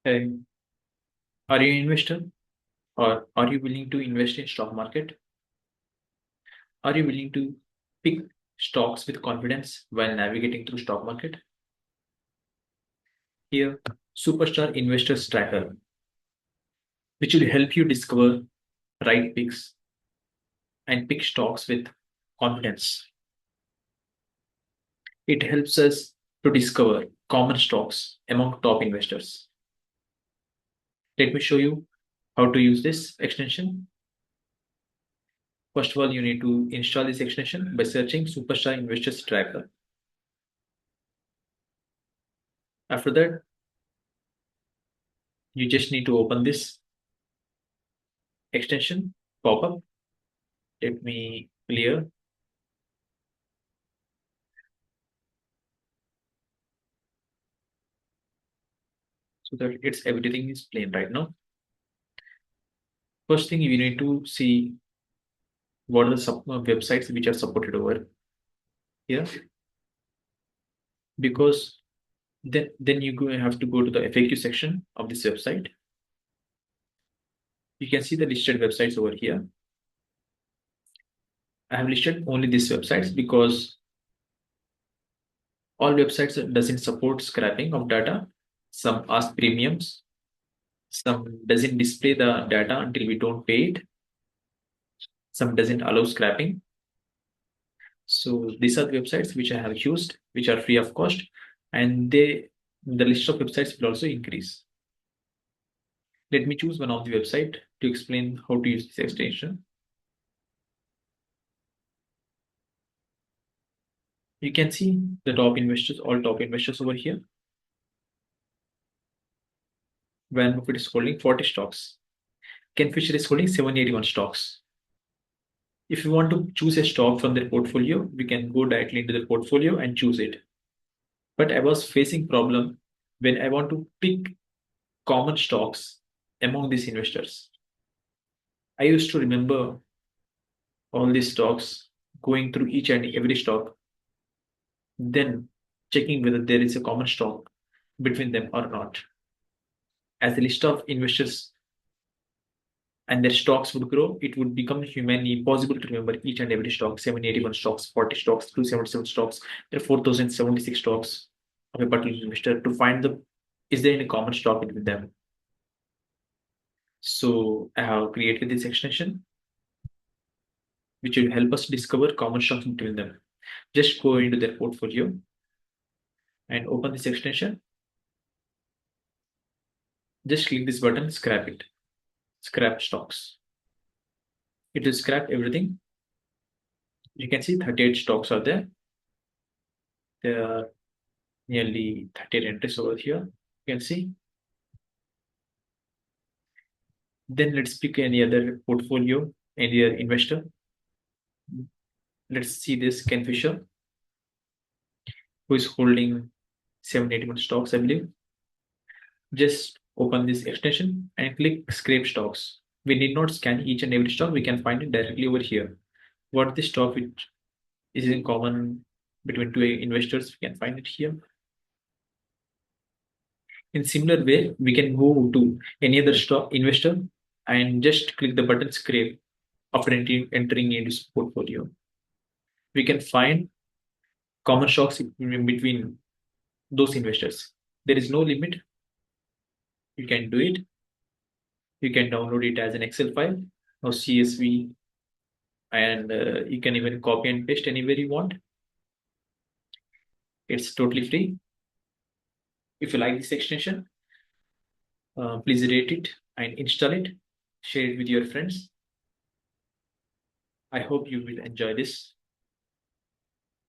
Hey, are you an investor or are you willing to invest in stock market? Are you willing to pick stocks with confidence while navigating through stock market? Here, Superstar Investors Tracker, which will help you discover right picks and pick stocks with confidence. It helps us to discover common stocks among top investors. Let me show you how to use this extension. First of all, you need to install this extension by searching Superstar Investors Tracker. After that, you just need to open this extension pop-up. Let me clear. So that it's everything is plain right now. First thing you need to see what are the websites which are supported over here, because then have to go to the FAQ section of this website. You can see the listed websites over here. I have listed only these websites because all websites doesn't support scraping of data. Some ask premiums, some doesn't display the data until we don't pay it, some doesn't allow scrapping. So these are the websites which I have used, which are free of cost, and the list of websites will also increase. Let me choose one of the website to explain how to use this extension. You can see the top investors, all top investors over here. Warren Buffett is holding 40 stocks. Ken Fisher is holding 781 stocks. If you want to choose a stock from their portfolio, we can go directly into the portfolio and choose it. But I was facing problem when I want to pick common stocks among these investors. I used to remember all these stocks, going through each and every stock, then checking whether there is a common stock between them or not. As the list of investors and their stocks would grow, it would become humanly impossible to remember each and every stock. 781 stocks, 40 stocks, 277 stocks, there are 4,076 stocks of a particular investor to find the is there any common stock between them. So I have created this extension which will help us discover common stocks between them. Just go into their portfolio and open this extension. Just click this button, scrap it, scrap stocks. It will scrap everything. You can see 38 stocks are there. There are nearly 38 entries over here. You can see. Then let's pick any other portfolio, any other investor. Let's see this Ken Fisher, who is holding 781 stocks, I believe. Just open this extension and click scrape stocks. We need not scan each and every stock. We can find it directly over here. What the stock which is in common between two investors, we can find it here. In similar way, we can go to any other stock investor and just click the button scrape after entering into this portfolio. We can find common stocks in between those investors. There is no limit. You can do it. You can download it as an Excel file or CSV, and you can even copy and paste anywhere you want. It's totally free. If you like this extension, please rate it and install it. Share it with your friends. I hope you will enjoy this.